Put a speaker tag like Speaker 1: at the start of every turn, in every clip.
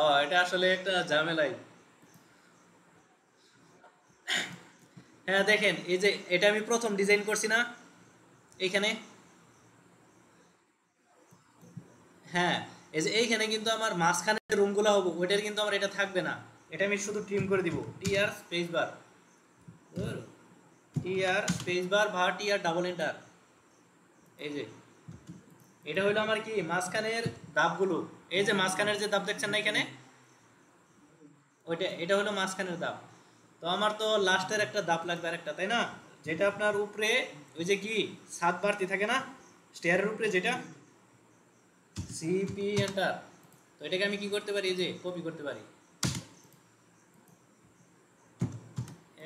Speaker 1: ও এটা আসলে একটা ঝামেলাই। হ্যাঁ দেখেন এই যে এটা আমি প্রথম ডিজাইন করছি না এইখানে। হ্যাঁ, এই যে এইখানে কিন্তু আমার মাঝখানে যে রুমগুলো হবে ওইটার কিন্তু আমার এটা থাকবে না। এটা আমি শুধু ট্রিম করে দিব, টি আর স্পেস বার, টি আর স্পেস বার বা টি আর ডাবল এন্টার। এই যে এটা হলো আমার কি মাঝখানের দাবগুলো। এই যে মাঝখানের যে দাব দেখছেন না এখানে, ওইটা এটা হলো মাঝখানের দাব। তো আমার তো লাস্টের একটা দাব লাগবে আর একটা, তাই না? যেটা আপনার উপরে ওই যে কি ছাদ বাড়তি থাকে না স্টেয়ারের উপরে, যেটা সিপি এন্টার। তো এটাকে আমি কি করতে পারি, এই যে কপি করতে পারি,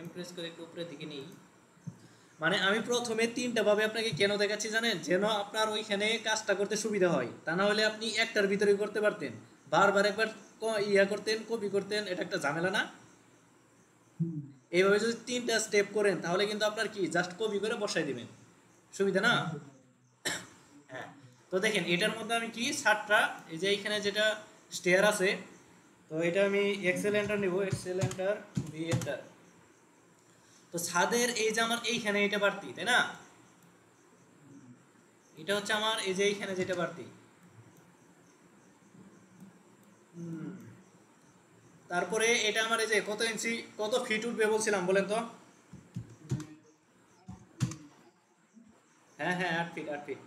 Speaker 1: এমপ্রেস করে একটু উপরের দিকে নিই। মানে আমি প্রথমে তিনটা ভাবে আপনাকে কেন দেখাচ্ছি জানেন, যেন আপনার ওইখানে কাজটা করতে সুবিধা হয়। তা না হলে আপনি একটার ভিতরে করতে পারতেন, বারবার একবার ইয়া করতেন, কপি করতেন, এটা একটা ঝামেলা না? এইভাবে যদি তিনটা স্টেপ করেন তাহলে কিন্তু আপনার কি জাস্ট কপি করে বসাই দিবেন, সুবিধা না? হ্যাঁ। তো দেখেন এটার মধ্যে আমি কি সাতটা, এই যে এইখানে যেটা স্টেয়ার আছে, তো এটা আমি এক্সেল এন্টার নিব, এক্সেল এন্টার, বি এন্টার। তো ছাদের এই যে আমার এইখানে এটা বাড়তি, তাই না? এটা হচ্ছে আমার এই যে এইখানে যেটা বাড়তি। হুম। তারপরে এটা আমার এই যে কত ইঞ্চি কত ফিট উঠবে বলছিলাম বলেন তো? হ্যাঁ হ্যাঁ, 8 ফিট 8 ফিট।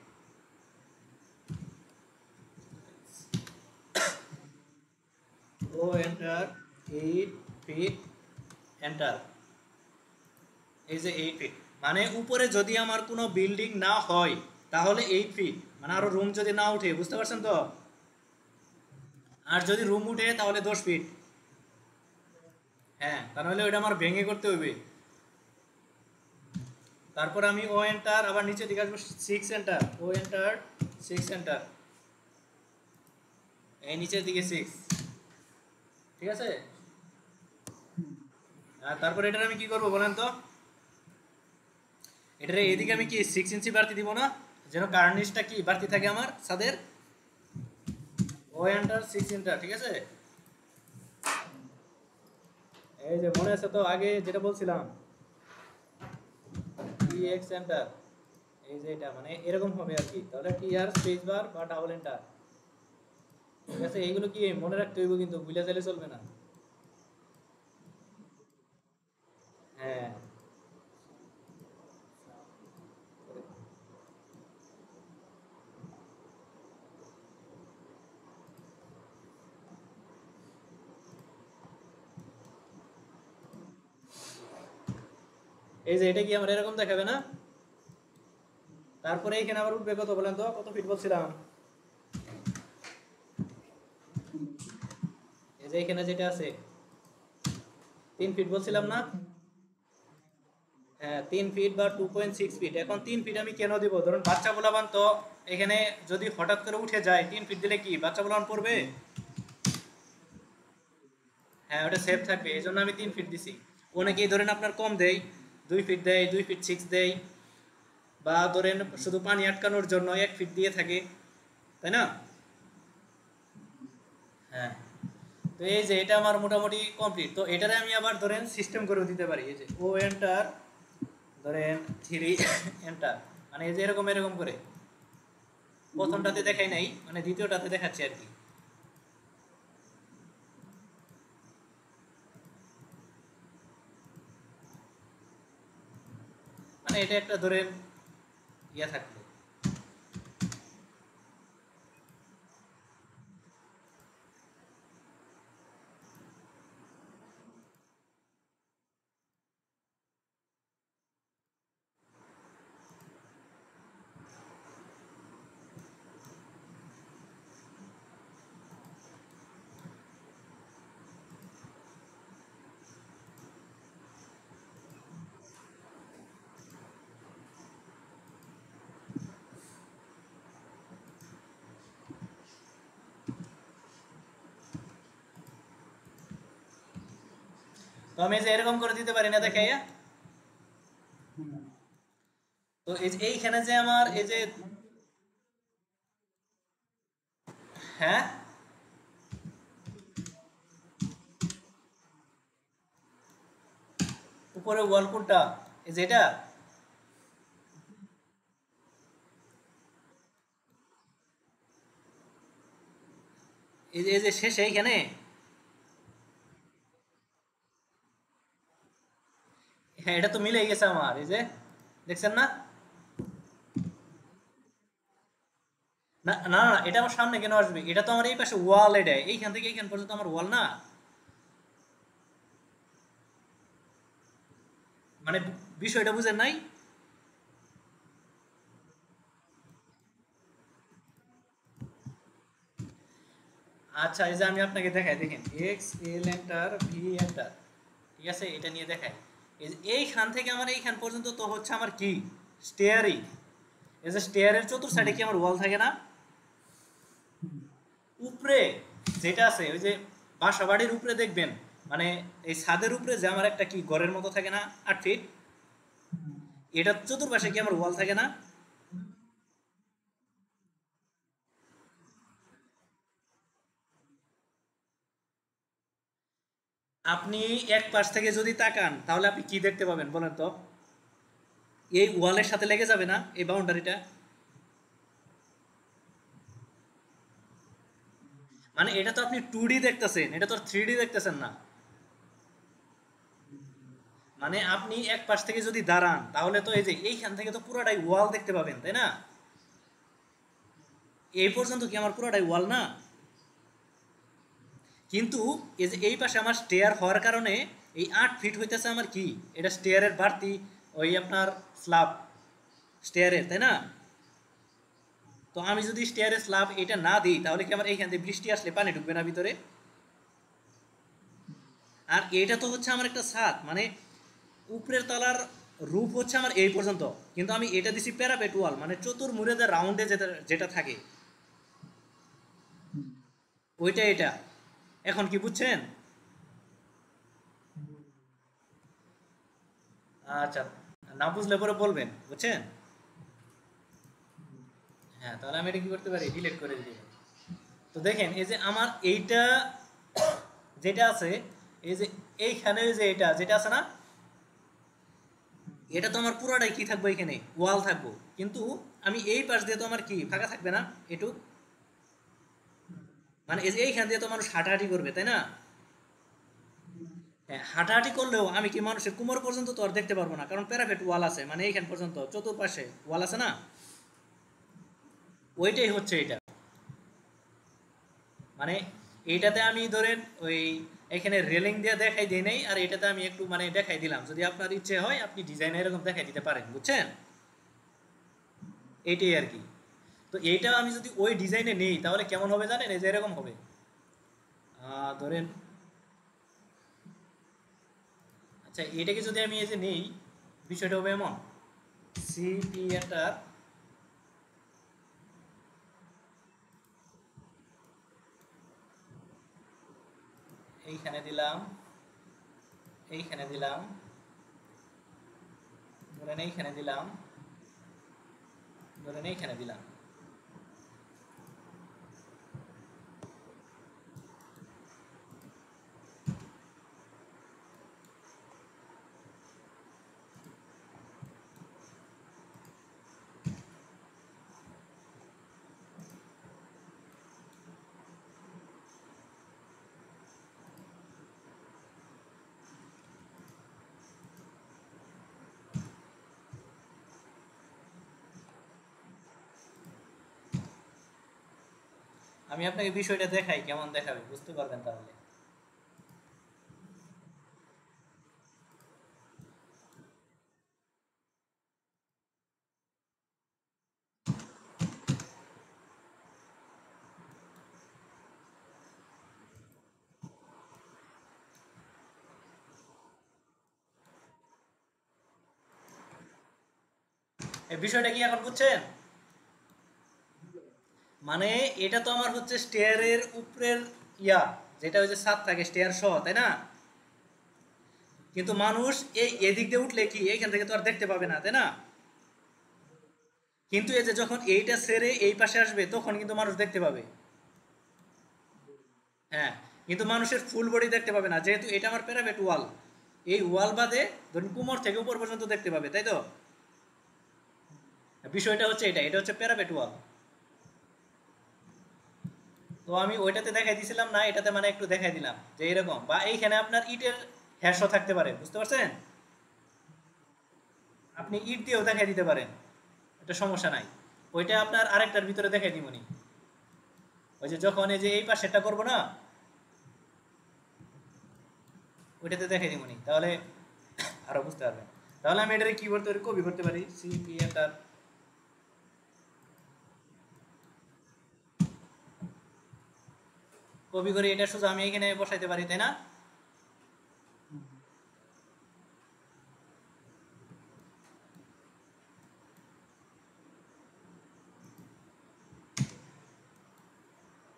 Speaker 1: ও এন্টার, 8 ফিট এন্টার। এই যে 8 ফিট, মানে উপরে যদি আমার কোনো বিল্ডিং না হয় তাহলে 8 ফিট, মানে আরো রুম যদি না উঠে, বুঝতে পারছেন তো? আর যদি রুম উঠে তাহলে 10 ফিট। হ্যাঁ, তাহলে ওইটা আমার ভেঙে করতে হইবে। তারপর আমি ও এন্টার, আবার নিচে দিকে আসবো 6 এন্টার, ও এন্টার, 6 এন্টার, এই নিচের দিকে 6। ঠিক আছে। আর তারপর এটার আমি কি করবো বলেন তো? এটার এদিকে আমি কি 6 ইঞ্চি বাড়তি দিব না, যেন কার্নিশটা কি বাড়তি থাকে আমার ছাদের। ও এন্টার, 6 এন্টার, ঠিক আছে। এই যে মনে আছে তো আগে যেটা বলছিলাম, টি এক্স এন্টার। এই যে এটা মানে এরকম হবে আর কি, তাহলে টি আর স্পেস বার বা ডাবল এন্টার। ঠিক আছে, এইগুলো কি মনে রাখতে হইব, কিন্তু ভুলে গেলে চলবে না। হ্যাঁ। এই যে এটা কি আমার এরকম দেখাবে না? তারপরে এখানে আবার উঠবে কত বলেন তো, কত ফিট বলছিলাম? এই যে এখানে যেটা আছে 3 ফিট বলছিলাম না? হ্যাঁ, 3 ফিট বা 2.6 ফিট। এখন 3 ফিট আমি কেন দিব, ধরুন বাচ্চা পোলাপান তো এখানে যদি হঠাৎ করে উঠে যায়, 3 ফিট দিলে কি বাচ্চা পোলাপান পড়বে? হ্যাঁ, ওটা সেফ থাকবে, এই জন্য আমি 3 ফিট দিছি। অনেকেই ধরেন আপনার কম দেয়, 2 ফিট দেয়, 2 ফিট 6 দেয়, বা ধরেন শুধু পানি আটকানোর জন্য 1 ফিট দিয়ে থাকে, তাই না? হ্যাঁ। তো এই যে এটা আমার মোটামুটি কমপ্লিট। তো এটারে আমি আবার ধরেন সিস্টেম করে দিতে পারি, এই যে ও এন্টার, ধরেন 3 এন্টার, মানে এই যে এরকম এরকম করে। প্রথমটাতে দেখাই নাই, মানে দ্বিতীয়টাতে দেখাচ্ছি আর কি। মানে এটা একটা ধরেন ইয়া থাকলো। তো আমি এই যে এরকম করে দিতে পারি না দেখাইয়া। তো এই যে এইখানে যে আমার এই যে, হ্যাঁ উপরে ওয়াল কোনটা? এই যে এটা। এই যে শেষে এইখানে। হ্যাঁ, এটা তো মিলে গেছে আমার, এই যে দেখছেন না? না না না, এটা আমার সামনে কেন আসবে? এটা তো আমার এই পাশে ওয়াল, এটা এইখান থেকে এইখান পর্যন্ত আমার ওয়াল না। মানে বিষয়টা বুঝেন নাই? আচ্ছা, এই যে আমি আপনাকে দেখাই, দেখেন X L enter V enter, ঠিক আছে, এটা নিয়ে দেখাই। এই যে এইখান থেকে আমার এইখান পর্যন্ত তো হচ্ছে আমার কি, স্টেয়ারিং। এই যে স্টেয়ারের চতুর সাইডে কি আমার ওয়াল থাকে না? উপরে যেটা আছে ওই যে বাসা বাড়ির উপরে দেখবেন, মানে এই ছাদের উপরে যে আমার একটা কি ঘরের মতো থাকে না, 8 ফিট, এটা চতুর্পাশে কি আমার ওয়াল থাকে না? আপনি এক পাশ থেকে যদি তাকান তাহলে আপনি কি দেখতে পাবেন বলেন তো? এই ওয়ালের সাথে লেগে যাবে না এই বাউন্ডারিটা? মানে এটা তো আপনি 2D দেখতেছেন, এটা তো 3D দেখতেছেন না। মানে আপনি এক পাশ থেকে যদি দাঁড়ান তাহলে তো এই যে এইখান থেকে তো পুরোটাই ওয়াল দেখতে পাবেন, তাই না? এই পর্যন্ত কি আমার পুরোটাই ওয়াল না? কিন্তু এই যে এই পাশে আমার স্টেয়ার হওয়ার কারণে এই 8 ফিট হইতেছে আমার কি, এটা স্টেয়ারের বাড়তি, ওই আপনার স্ল্যাব স্টেয়ারের, তাই না? তো আমি যদি স্টেয়ারের স্ল্যাব এটা না দিই তাহলে কি আমার এইখান থেকে বৃষ্টি আসলে পানি ঢুকবে না ভিতরে? আর এটা তো হচ্ছে আমার একটা ছাদ, মানে উপরের তলার রূপ হচ্ছে আমার এই পর্যন্ত, কিন্তু আমি এটা দিছি প্যারাপেট ওয়াল, মানে চতুর্মুড়ে যে রাউন্ডে যেটা যেটা থাকে ওইটা এটা। এখন কি বুঝছেন? আচ্ছা, না বুঝলে পরে বলবেন, বুঝছেন? হ্যাঁ, তাহলে আমি এটা কি করতে পারি, ডিলিট করে দিই। তো দেখেন এই যে আমার এইটা যেটা আছে, এই যে এইখানে যে এটা যেটা আছে না, এটা তো আমার পুরাটাই কি থাকবো, এখানে ওয়াল থাকবো। কিন্তু আমি এই পাশ দিয়ে তো আমার কি ফাঁকা থাকবে না এটু? মানে এই যে এইখান দিয়ে তো মানুষ হাঁটাহাঁটি করবে, তাই না? হ্যাঁ, হাঁটাহাঁটি করলেও আমি কি মানুষের কোমর পর্যন্ত তো আর দেখতে পারবো না, কারণ প্যারাপেট ওয়াল আছে, মানে এইখান পর্যন্ত চতুর্পাশে ওয়াল আছে না। ওইটাই হচ্ছে এটা। মানে এইটাতে আমি ধরেন ওই এখানে রেলিং দিয়ে দেখাই দিই নাই, আর এটাতে আমি একটু মানে দেখাই দিলাম, যদি আপনার ইচ্ছে হয় আপনি ডিজাইনে এরকম দেখাই দিতে পারেন, বুঝছেন? এইটাই আর কি। তো এইটা আমি যদি ওই ডিজাইনে নেই তাহলে কেমন হবে জানেন? এই যে এরকম হবে। ধরেন, আচ্ছা এটাকে যদি আমি এই যে নেই, বিষয়টা হবে এমন, সিপি এন্টার, এইখানে দিলাম, এইখানে দিলাম, ধরেন এইখানে দিলাম, ধরেন এইখানে দিলাম। আমি আপনাকে বিষয়টা দেখাই, কেমন দেখাবে বুঝতে পারবেন তাহলে। এই বিষয়টা কি এখন বুঝছেন? মানে এটা তো আমার হচ্ছে স্টেয়ারের উপরের ইয়া, যেটা হচ্ছে ছাদ থাকে স্টেয়ার সহ, তাই না? কিন্তু মানুষ এই এদিক দিয়ে উঠলে কি এইখান থেকে তো আর দেখতে পাবে না, তাই না? কিন্তু এই যে যখন এইটা ছেড়ে এই পাশে আসবে তখন কিন্তু মানুষ দেখতে পাবে। হ্যাঁ, কিন্তু মানুষের ফুল বডি দেখতে পাবে না, যেহেতু এটা আমার প্যারাপেট ওয়াল। এই ওয়াল বাদে ধরুন কোমর থেকে উপর পর্যন্ত দেখতে পাবে, তাই তো? বিষয়টা হচ্ছে এটা হচ্ছে প্যারাপেট ওয়াল। তো আমি ওইটাতে দেখাই দিছিলাম না, এটাতে মানে একটু দেখাই দিলাম যে এরকম, বা এইখানে আপনার ইটের হ্যাশও থাকতে পারে, বুঝতে পারছেন? আপনি ইট দিয়েও দেখাই দিতে পারেন, এটা সমস্যা নাই। ওইটা আপনার আরেকটার ভিতরে দেখাই দিবনি, ওই যে যখন এই যে এই পাশেরটা করবো না, ওইটাতে দেখাই দিবনি, তাহলে আরো বুঝতে পারবেন। তাহলে আমি এটাকে কি করতে পারি, কপি করতে পারি, সিপি এন্টার, কপি করে এটা শুধু আমি এখানে বসাইতে পারি, তাই না?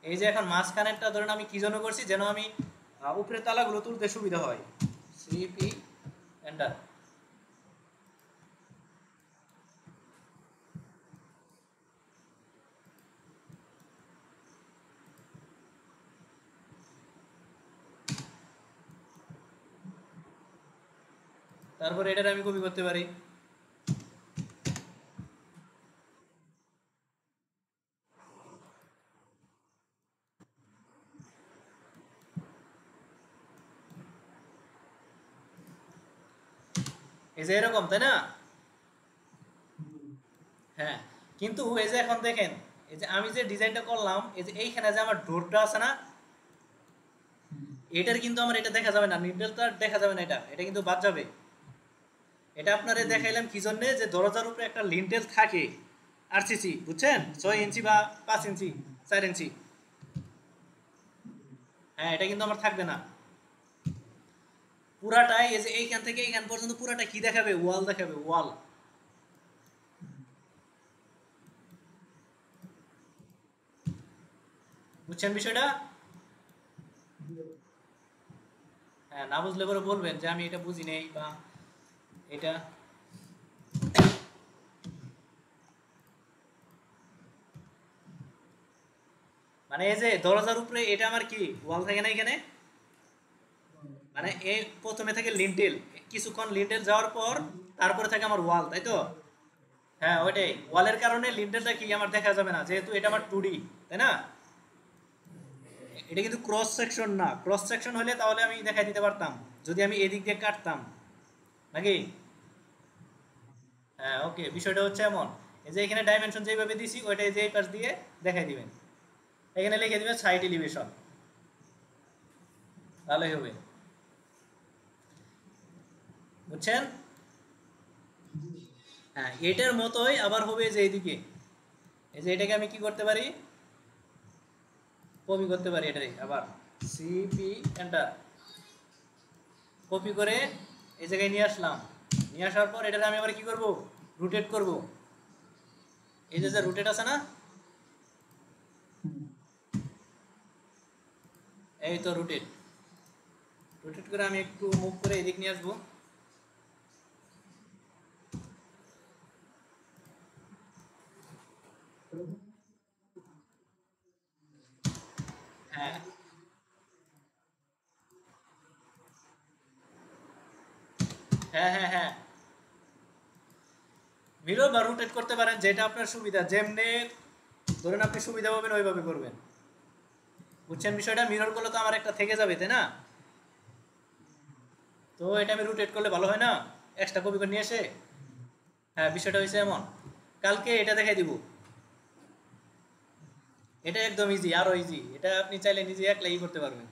Speaker 1: এই যে এখন মাঝখানেরটা ধরেন আমি কি জন্য করছি, যেন আমি উপরের তালাগুলো তুলতে সুবিধা হয়, সিপি এন্টার। তারপরে এটার আমি কপি করতে পারি, এই যে এরকম, তাই না? হ্যাঁ, কিন্তু এই যে এখন দেখেন, এই যে আমি যে ডিজাইনটা করলাম, এই যে এইখানে যে আমার ডোরটা আছে না, এটার কিন্তু আমার এটা দেখা যাবে না, নিডলটা দেখা যাবে না, এটা এটা কিন্তু বাদ যাবে। এটা আপনারে দেখাইলাম কি জন্য, যে দরজার উপরে একটা লিন্টেল থাকে আরসিসি, বুঝছেন? 6 ইঞ্চি বা 5 ইঞ্চি, 4 ইঞ্চি। হ্যাঁ, এটা কিন্তু আমার থাকবে না পুরাটাই, এই যে এইখান থেকে এইখান পর্যন্ত পুরাটা কি দেখাবে, ওয়াল দেখাবে, ওয়াল। বুঝছেন বিষয়টা? হ্যাঁ, না বুঝলে পরে বলবেন যে আমি এটা বুঝি নেই বা এটা। মানে এই যে দরজার উপরে এটা আমার কি ওয়াল থাকে না এখানে, মানে এই প্রথমে থেকে লিন্টেল, কিছুক্ষণ লিন্টেল যাওয়ার পর তারপরে থাকে আমার ওয়াল, তাই তো? হ্যাঁ, ওইটাই, ওয়ালের কারণে লিন্টেলটা কি আমার দেখা যাবে না, যেহেতু এটা আমার 2D, তাই না? এটা কিন্তু ক্রস সেকশন না, ক্রস সেকশন হলে তাহলে আমি দেখাই দিতে পারতাম, যদি আমি এদিক দিয়ে কাটতাম, নাকি? হ্যাঁ, ওকে, বিষয়টা হচ্ছে এমন, এই যে এখানে ডাইমেনশন যেভাবে দিছি ওইটাই যে এই পাশ দিয়ে দেখাই দিবেন, এখানে লিখে দিবেন সাইড এলিভেশন, তাহলেই হবে। বুঝছেন? হ্যাঁ, এটার মতোই আবার হবে যে এইদিকে, এই যে এটাকে আমি কি করতে পারি, কপি করতে পারি, এটাই আবার সিপি এন্টার, কপি করে এই জায়গায় নিয়ে আসলাম, নিয়ে আসার পর এটাকে আমি আবার কি করব, রোটেট করব। এই যে যে রোটেট আছে না, এই তো রোটেট, রোটেট করে আমি একটু মুভ করে এদিক নিয়ে আসবো। হ্যাঁ, হ্যাঁ, হ্যাঁ, হ্যাঁ, মিরর বা রোটেট করতে পারেন, যেটা আপনার সুবিধা, যেমনে ধরেন আপনি সুবিধা পাবেন ওইভাবে করবেন। বুঝছেন বিষয়টা? মিরর করলে তো আমার একটা থেকে যাবে, তাই না? তো এটা আমি রোটেট করলে ভালো হয় না, এক্সট্রা কপি করে নিয়ে এসে। হ্যাঁ, বিষয়টা হয়েছে এমন, কালকে এটা দেখাই দিব। এটা একদম ইজি, আরো ইজি, এটা আপনি চাইলে নিজে একলাই করতে পারবেন।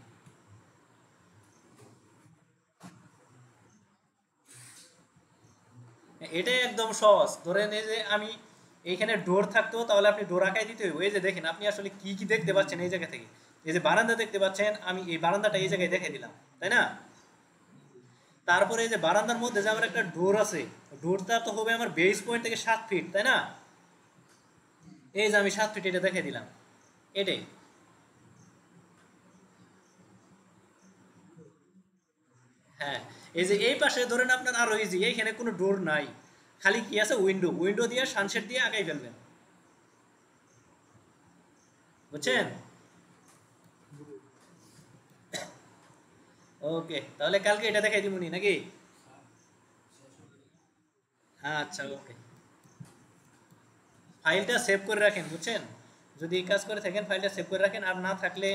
Speaker 1: এটা একদম সহজ, ধরেন এই যে আমি এইখানে ডোর থাকতো, তাহলে আপনি ডোর আঁকাই দিতে হইব। এই যে দেখেন আপনি আসলে কি কি দেখতে পাচ্ছেন এই জায়গা থেকে, এই যে বারান্দা দেখতে পাচ্ছেন, আমি এই বারান্দাটা এই জায়গায় দেখাই দিলাম, তাই না? তারপরে এই যে বারান্দার মধ্যে যে আমার একটা ডোর আছে, ডোরটা তো হবে আমার বেস পয়েন্ট থেকে 7 ফিট, তাই না? এই যে আমি 7 ফিট এটা দেখাই দিলাম, এটাই। হ্যাঁ, এই যে এই পাশে ধরেন আপনার আরো ইজি, এইখানে কোনো ডোর নাই, খালি কি আছে, উইন্ডো, উইন্ডো দিয়ে সানশেড দিয়ে আগাই ফেলবেন। বুঝছেন? ওকে, তাহলে কালকে এটা দেখাই দিবনি নাকি? আচ্ছা ওকে, ফাইলটা সেভ করে রাখেন বুঝছেন, যদি এই কাজ করে থাকেন ফাইলটা সেভ করে রাখেন, আর না থাকলে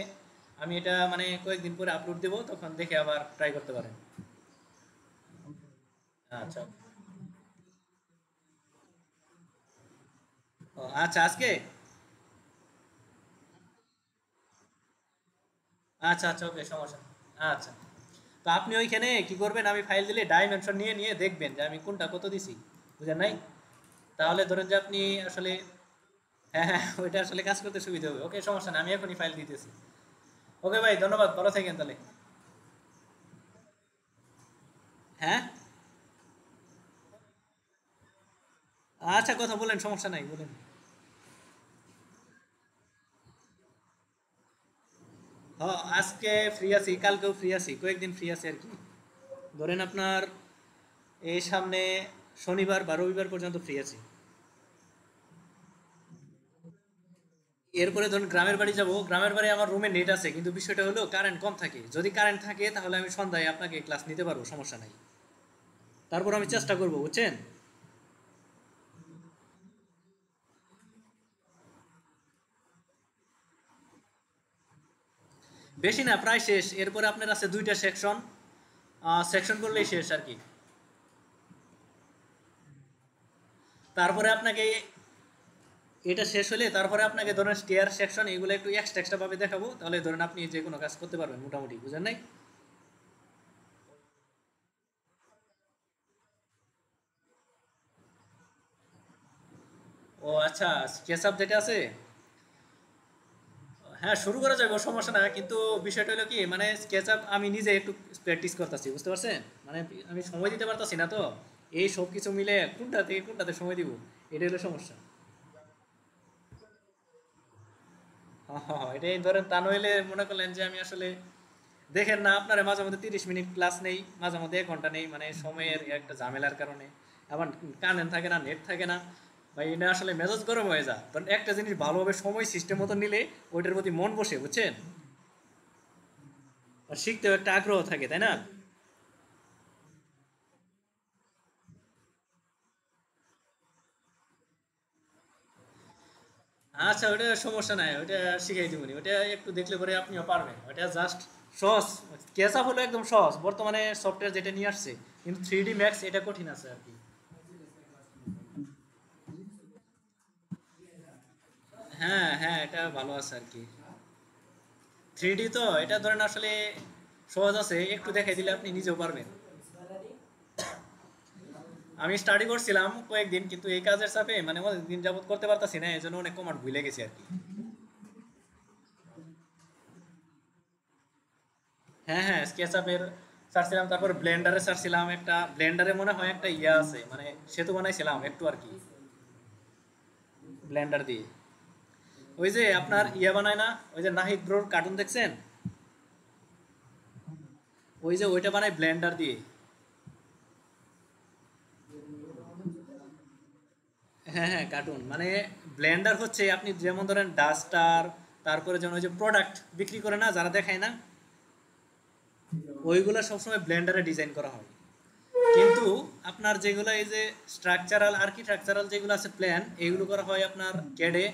Speaker 1: আমি এটা মানে কয়েকদিন পরে আপলোড দেবো, তখন দেখে আবার ট্রাই করতে পারেন। আচ্ছা। ও আচ্ছা, আজকে? আচ্ছা আচ্ছা ওকে, সমস্যা নেই। আচ্ছা, তো আপনি ওইখানে কি করবেন, আমি ফাইল দিলে ডাইমেনশন নিয়ে নিয়ে দেখবেন যে আমি কোনটা কত দিছি, বুঝেন নাই? তাহলে ধরেন যে আপনি আসলে, হ্যাঁ হ্যাঁ ওইটা আসলে কাজ করতে সুবিধা হবে। ওকে সমস্যা নেই, আমি এখনই ফাইল দিতেছি। ওকে ভাই, ধন্যবাদ, ভালো থাকেন তাহলে। হ্যাঁ, আচ্ছা কথা বলেন, সমস্যা নাই, বলেন। হ, আজকে ফ্রি আছি, কালকেও ফ্রি আছি, কয়েকদিন ফ্রি আছি আর কি। ধরেন আপনার এই সামনে শনিবার বা রবিবার পর্যন্ত ফ্রি আছি। এরপরে ধরুন গ্রামের বাড়ি যাব, গ্রামের বাড়ি আমার রুমে নেট আছে, কিন্তু বিষয়টা হলো কারেন্ট কম থাকে, যদি কারেন্ট থাকে তাহলে আমি সন্ধ্যায় আপনাকে ক্লাস নিতে পারবো, সমস্যা নাই। তারপর আমি চেষ্টা করবো বুঝছেন। বেশি না, প্রায় শেষ, এরপরে আপনার আছে দুইটা সেকশন, সেকশন করলেই শেষ আর কি। তারপরে আপনাকে এটা শেষ হলে তারপরে আপনাকে ধরেন স্টেয়ার সেকশন এগুলো একটু এক্সট্রা এক্সট্রা ভাবে দেখাবো, তাহলে ধরেন আপনি যে কোনো কাজ করতে পারবেন মোটামুটি, বুঝেন নাই? ও আচ্ছা, স্কেচ যেটা আছে, হ্যাঁ শুরু করা যাবে, সমস্যা না, কিন্তু বিষয়টা হলো কি মানে স্কেচ আমি নিজে একটু প্র্যাকটিস করতেছি, বুঝতে পারছেন? মানে আমি সময় দিতে পারতাছি না তো, এই সব কিছু মিলে কোনটা থেকে কোনটাতে সময় দিব, এটা হলো সমস্যা। হ্যাঁ হ্যাঁ হ্যাঁ, এটাই ধরেন, তা নইলে মনে করলেন যে আমি আসলে দেখেন না, আপনারা মাঝে মধ্যে 30 মিনিট ক্লাস নেই, মাঝে মধ্যে 1 ঘন্টা নেই, মানে সময়ের একটা ঝামেলার কারণে, আবার কারেন্ট থাকে না, নেট থাকে না, ভাই এটা আসলে মেজাজ গরম হয়ে যায়। কারণ একটা জিনিস ভালোভাবে সময় সিস্টেম মতো নিলে ওইটার প্রতি মন বসে, বুঝছেন? আর শিখতেও একটা আগ্রহ থাকে, তাই না? আচ্ছা ওটা সমস্যা নাই, ওটা শিখাই দিবনি, ওটা একটু দেখলে পরে আপনিও পারবেন, ওটা জাস্ট সহজ। কেসআপ হলো একদম সহজ, বর্তমানে সফটওয়্যার যেটা নিয়ে আসছে, কিন্তু 3D ম্যাক্স এটা কঠিন আছে আর কি। হ্যাঁ হ্যাঁ, এটা ভালো আছে আর কি। 3D তো এটা ধরেন আসলে সহজ আছে, একটু দেখাই দিলে আপনি নিজেও পারবেন। আমি স্টাডি করছিলাম কয়েকদিন, কিন্তু এই কাজের চাপে মানে অনেক দিন যাবত করতে পারতাছি না, এই জন্য অনেক কমান্ড ভুলে গেছি আর কি। হ্যাঁ হ্যাঁ, স্কেচআপের ছাড়ছিলাম, তারপর ব্লেন্ডারে ছাড়ছিলাম, একটা ব্লেন্ডারে মনে হয় একটা ইয়ে আছে, মানে সেতু বানাইছিলাম একটু আর কি, ব্লেন্ডার দিয়ে। ওই যে আপনার ইয়ে বানায় না, ওই যে নাহিদ ব্রোর কার্টুন দেখছেন, ওই যে ওইটা বানায় ব্লেন্ডার দিয়ে। হ্যাঁ হ্যাঁ, কার্টুন মানে ব্লেন্ডার হচ্ছে আপনি যেমন ধরেন ডাস্টার, তারপরে যেমন ওই যে প্রোডাক্ট বিক্রি করে না যারা, দেখায় না, ওইগুলো সবসময় ব্লেন্ডারে ডিজাইন করা হয়। কিন্তু আপনার যেগুলো এই যে স্ট্রাকচারাল আর্কিটেকচারাল যেগুলো আছে প্ল্যান, এইগুলো করা হয় আপনার ক্যাডে,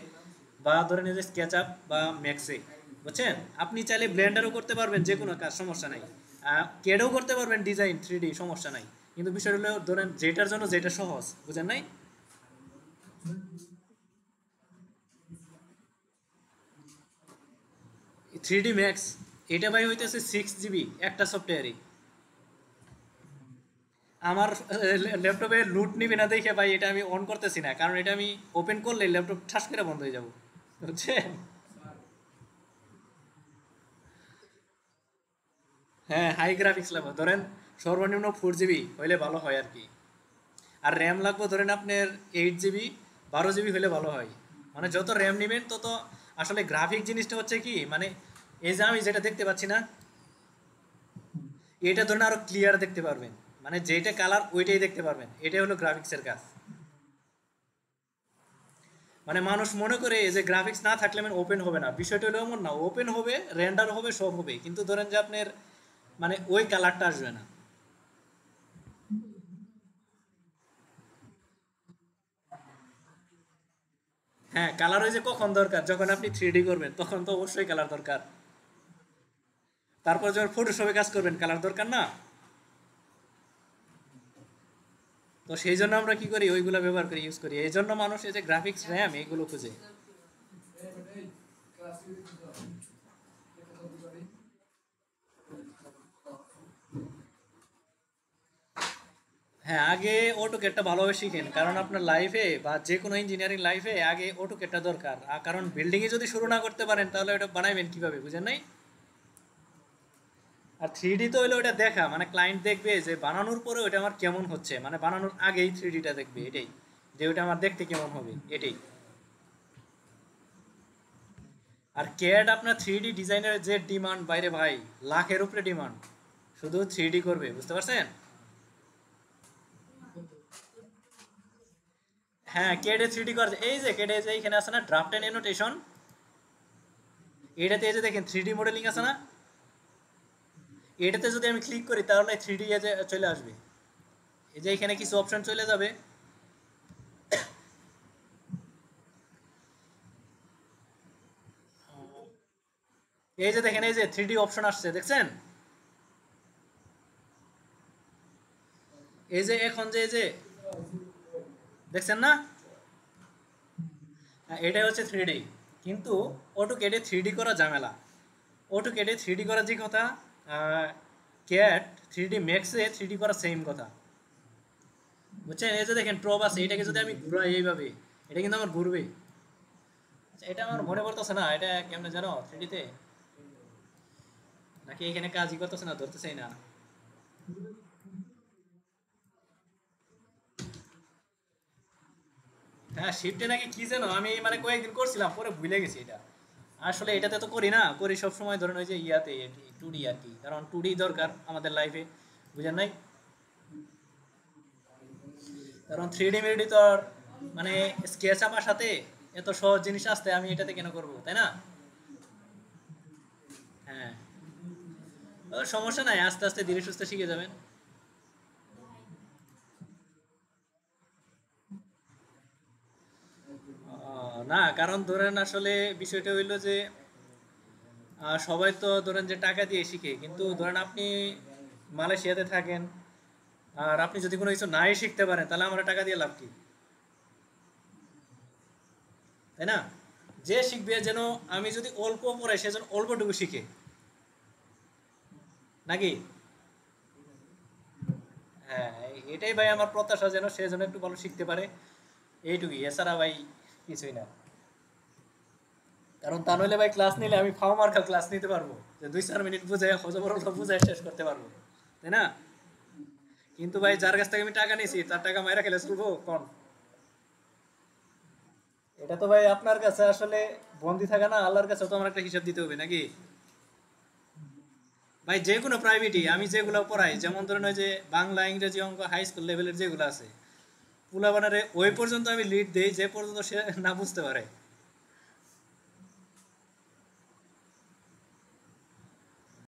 Speaker 1: বা ধরেন এই যে স্কেচআপ বা ম্যাক্সে, বুঝছেন? আপনি চাইলে ব্লেন্ডারও করতে পারবেন, যে কোনো কাজ সমস্যা নাই, ক্যাডেও করতে পারবেন ডিজাইন 3D, সমস্যা নাই। কিন্তু বিষয়টা হলো ধরেন যেটার জন্য যেটা সহজ, বুঝেন নাই? 3D ম্যাক্স, এটা ভাই হইতেছে 6 GB একটা সফটওয়্যারই। আমার ল্যাপটপে লুট নিবে না দেখে ভাই এটা আমি অন করতেছি না, কারণ এটা আমি ওপেন করলে ল্যাপটপ ঠাস করে বন্ধ হয়ে যাব, বুঝছেন? হ্যাঁ, হাই গ্রাফিক্স লাগবে ধরেন, সর্বনিম্ন 4 GB হইলে ভালো হয় আর কি। আর র্যাম লাগবে ধরেন আপনার 8 GB, 12 GB হলে ভালো হয়। মানে যত র্যাম নেবেন তত আসলে গ্রাফিক জিনিসটা হচ্ছে কি মানে, এই যে আমি যেটা দেখতে পাচ্ছি না, এটা ধরেন আরো ক্লিয়ার দেখতে পারবেন, মানে যেটা কালার ওইটাই দেখতে পারবেন, এটাই হলো গ্রাফিক্সের কাজ। মানে মানুষ মনে করে যে গ্রাফিক্স না থাকলে মানে ওপেন হবে না, বিষয়টা হলো এমন না, ওপেন হবে, রেন্ডার হবে, সব হবে, কিন্তু ধরেন যে আপনার মানে ওই কালারটা আসবে না। হ্যাঁ, কালার ওই যে কখন দরকার, যখন আপনি 3D করবেন তখন তো অবশ্যই কালার দরকার। তারপর যখন ফটোশপে কাজ করবেন কালার দরকার না? তো সেই জন্য আমরা কি করি, ওইগুলো ব্যবহার করি, ইউজ করি। এই জন্য মানুষ এই যে গ্রাফিক্স র্যাম এইগুলো খুঁজে। হ্যাঁ, আগে অটোক্যাডটা ভালোভাবে শিখেন, কারণ আপনার লাইফে বা যে কোনো ইঞ্জিনিয়ারিং লাইফে আগে অটোক্যাডটা দরকার। আর কারণ বিল্ডিং এ যদি শুরু না করতে পারেন তাহলে ওটা বানাইবেন কিভাবে, বুঝেন নাই? আর 3D তো হইলো ওটা দেখা, মানে ক্লায়েন্ট দেখবে যে বানানোর পরে ওটা আমার কেমন হচ্ছে, মানে বানানোর আগেই 3Dটা দেখবে, এটাই, যে ওটা আমার দেখতে কেমন হবে, এটাই। আর ক্যাড আপনার 3D ডিজাইনের যে ডিমান্ড বাইরে ভাই, লাখের উপরে ডিমান্ড, শুধু 3D করবে, বুঝতে পারছেন? হ্যাঁ, ক্যাডে 3D করা যায়। এই যে ক্যাডে যে এখানে আছে না ড্রাফট এন্ড অ্যানোটেশন, এটাতে এই যে দেখেন 3D মডেলিং আছে না, এটাতে যদি আমি ক্লিক করি তাহলে 3D এ যে চলে আসবে। এই যে এখানে কিছু অপশন চলে যাবে, এই যে দেখেন এই যে 3D অপশন আসছে, দেখছেন? এই যে এখন যে এই যে দেখছেন না? হ্যাঁ, এটাই হচ্ছে 3D। কিন্তু অটোক্যাডে 3D করা ঝামেলা। অটোক্যাডে 3D করা যে কথা, ক্যাড 3D ম্যাক্সে 3D করা সেম কথা, বুঝছেন? এই যে দেখেন প্রব আছে, এটাকে যদি আমি ঘুরাই এইভাবে, এটা কিন্তু আমার ঘুরবে। আচ্ছা, এটা আমার মনে পড়তেছে না, এটা কেমনে জানো 3D তে, নাকি এখানে কাজই করতেছে না, ধরতেছেই না। হ্যাঁ, শিফটে নাকি কি যেন, আমি মানে কয়েকদিন করছিলাম, পরে ভুলে গেছি এটা। আসলে এটাতে তো করি না, করি সব সময় ধরেন ওই যে ইয়াতে 2D আর কি, কারণ 2D দরকার আমাদের লাইফে, বুঝেন নাই? কারণ 3D মেডি তো আর মানে স্কেচ আঁকার সাথে এত সহজ জিনিস আসতে আমি এটাতে কেন করব, তাই না? হ্যাঁ, ও সমস্যা নাই, আস্তে আস্তে ধীরে সুস্থে শিখে যাবেন। না, কারণ ধরেন আসলে বিষয়টা হইলো যে সবাই তো ধরেন যে টাকা দিয়ে শিখে, কিন্তু ধরেন আপনি মালয়েশিয়াতে থাকেন, আর আপনি যদি কোনো কিছু নাই শিখতে পারেন তাহলে আমার টাকা দিয়ে লাভ কি, তাই না? যে শিখবে যেন, আমি যদি অল্প পড়াই সে যেন অল্পটুকু শিখে, নাকি? হ্যাঁ, এটাই ভাই আমার প্রত্যাশা, যেন সে যেন একটু ভালো শিখতে পারে, এইটুকুই, এছাড়া ভাই কিছুই না। কারণ তা নইলে ভাই ক্লাস নিলে আমি ফাও মার্কা ক্লাস নিতে পারবো, যে 2-4 মিনিট বুঝে হজবরল বুঝায় শেষ করতে পারবো, তাই না? কিন্তু ভাই যার কাছ থেকে আমি টাকা নিয়েছি তার টাকা মাইরা খেলে চলবো কোন? এটা তো ভাই আপনার কাছে আসলে বন্দি থাকা না, আল্লাহর কাছে তো আমার একটা হিসাব দিতে হবে, নাকি? ভাই যে কোনো প্রাইভেটই আমি যেগুলো পড়াই, যেমন ধরেন ওই যে বাংলা, ইংরেজি, অঙ্ক হাই স্কুল লেভেলের যেগুলো আছে, পোলাপানারে ওই পর্যন্ত আমি লিড দেই যে পর্যন্ত সে না বুঝতে পারে।